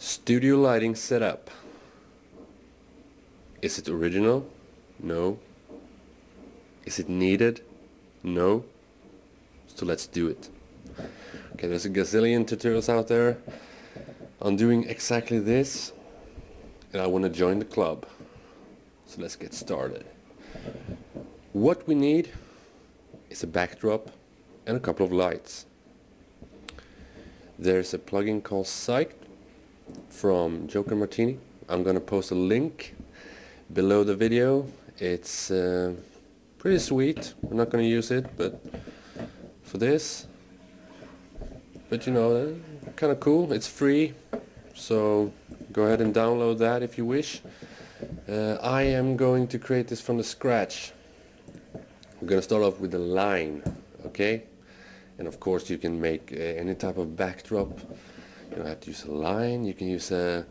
Studio lighting setup. Is it original? No. Is it needed? No. So let's do it. Okay, there's a gazillion tutorials out there on doing exactly this, and I want to join the club. So let's get started. What we need is a backdrop and a couple of lights. There's a plugin called Psych from Joker Martini. I'm gonna post a link below the video. It's pretty sweet. We're not gonna use it, but for this. But you know, kind of cool. It's free, so go ahead and download that if you wish. I am going to create this from the scratch. We're gonna start off with a line, okay? And of course you can make any type of backdrop. You don't have to use a line. You can use a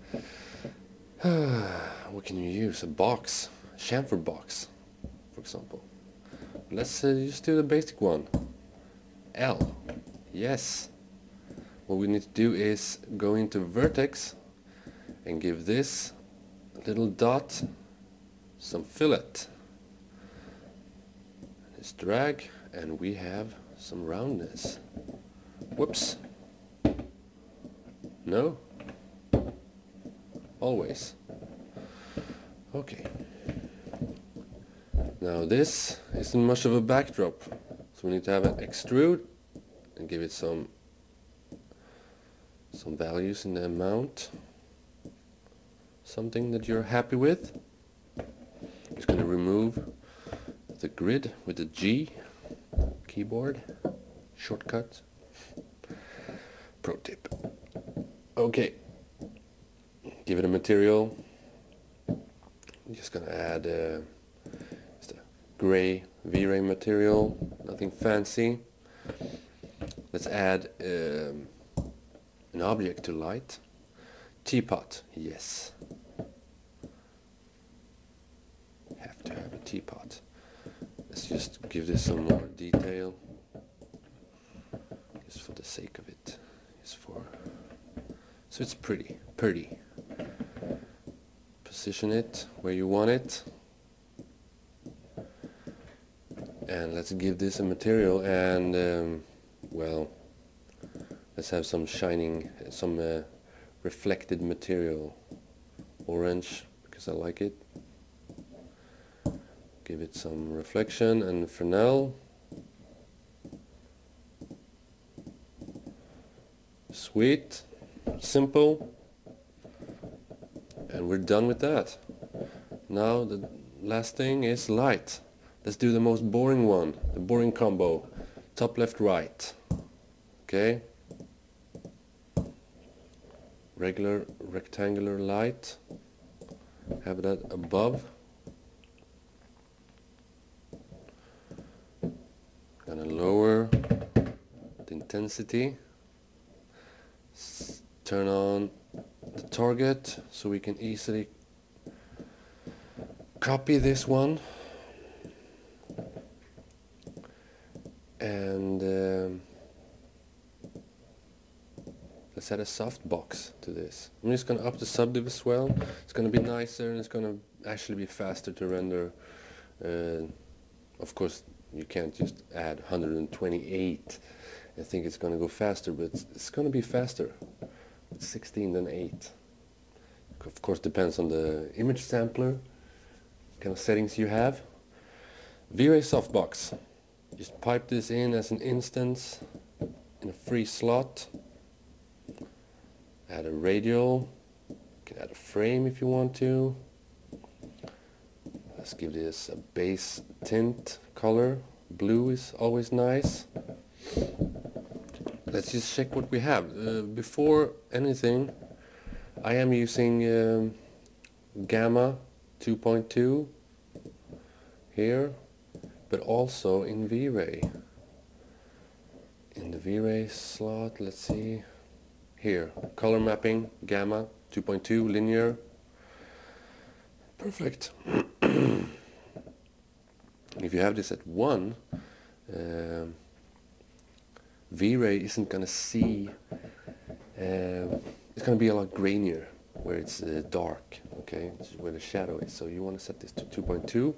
what can you use? A box, a chamfer box, for example. Let's just do the basic one. L. Yes. What we need to do is go into vertex and give this little dot some fillet. Just drag and we have some roundness. Whoops. No? Always. Okay. Now this isn't much of a backdrop, so we need to have an extrude and give it some values in the amount. Something that you're happy with. Just going to remove the grid with the G keyboard shortcut. Pro tip. Okay, give it a material. I'm just gonna add just a gray Vray material, nothing fancy. Let's add an object to light. Teapot, yes. Have to have a teapot. Let's just give this some more detail, just for the sake of it. Just for so it's pretty. Position it where you want it, and let's give this a material. And well, let's have some shining, some reflected material, orange, because I like it. Give it some reflection and Fresnel. Sweet, simple, and we're done with that. Now the last thing is light. Let's do the most boring one, the boring combo. Top, left, right. Okay. Regular rectangular light. Have that above. Gonna lower the intensity. Turn on the target so we can easily copy this one, and let's add a softbox to this. I'm just going to up the subdiv as well. It's going to be nicer and it's going to actually be faster to render. Of course you can't just add 128 and think it's going to go faster, but it's going to be faster. 16 than 8. Of course depends on the image sampler, kind of settings you have. Vray softbox. Just pipe this in as an instance in a free slot. Add a radial. You can add a frame if you want to. Let's give this a base tint color. Blue is always nice. Let's just check what we have. Before anything, I am using Gamma 2.2 here, but also in Vray. In the Vray slot, let's see. Here, color mapping, Gamma 2.2, linear. Perfect. If you have this at 1, Vray isn't going to see it's going to be a lot grainier where it's dark, okay, this is where the shadow is. So you want to set this to 2.2.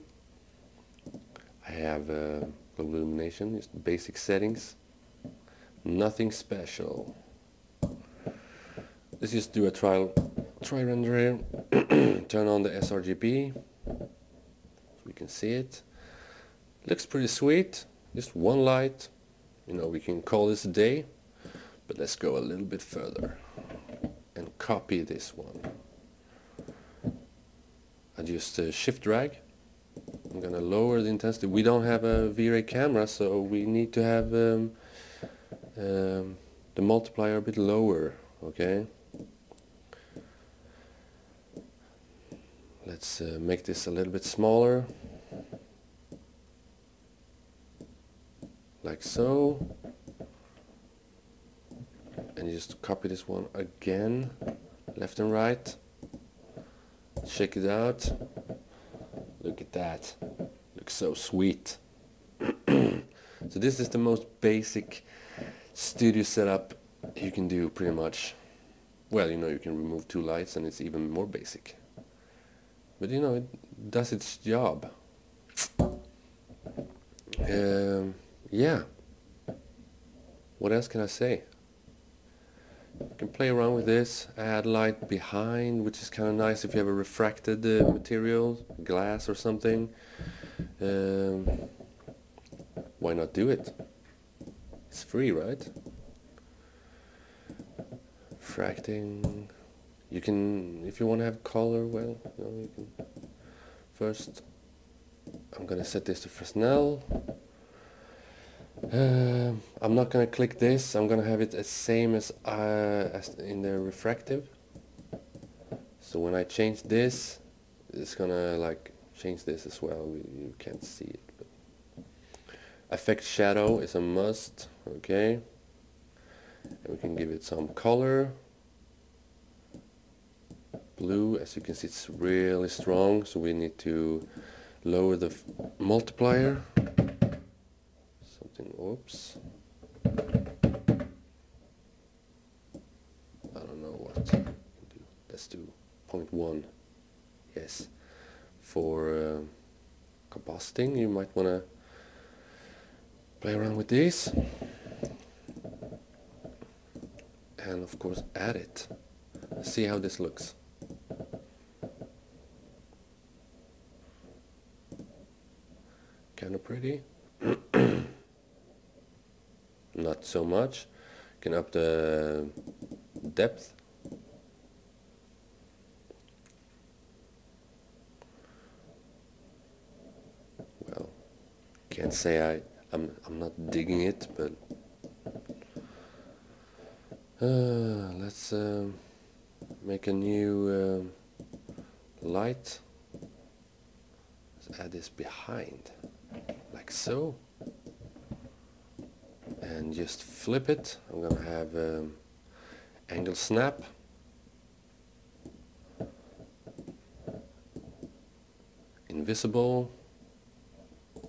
I have global illumination, just basic settings, nothing special. Let's just do a try render here. Turn on the sRGB so we can see it. Looks pretty sweet, just one light. You know, we can call this a day, but let's go a little bit further and copy this one. I just shift drag. I'm gonna lower the intensity. We don't have a Vray camera, so we need to have the multiplier a bit lower, okay? Let's make this a little bit smaller, like so, and just copy this one again, left and right, check it out. Look at that, looks so sweet. So this is the most basic studio setup you can do, pretty much. Well, you know, you can remove two lights and it's even more basic, but you know, it does its job. Yeah, what else can I say? You can play around with this, add light behind, which is kind of nice if you have a refracted material, glass or something. Why not do it? It's free, right? Refracting. You can, if you want to have color, well, you know, you can. First, I'm gonna set this to Fresnel. I'm not gonna click this. I'm gonna have it as same as in the refractive. So when I change this, it's gonna like change this as well. You can't see it. But affect shadow is a must. Okay, and we can give it some color. Blue, as you can see, it's really strong, so we need to lower the multiplier. Something, oops. I don't know what to do. Let's do 0.1. Yes. For combusting, you might want to play around with these. And of course, add it. See how this looks. Kind of pretty. Not so much. Can up the depth. Well, can't say I'm not digging it, but let's make a new light. Let's add this behind, like so, and just flip it. I'm gonna have angle snap, invisible.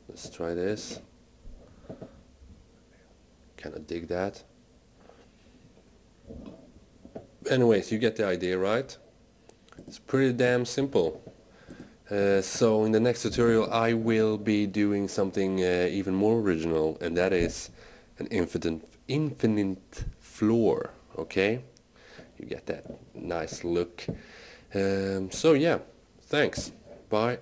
Let's try this. Kinda dig that. Anyways, you get the idea, right? It's pretty damn simple. So in the next tutorial I will be doing something even more original, and that is an infinite floor. Okay, you get that nice look. So yeah, thanks, bye.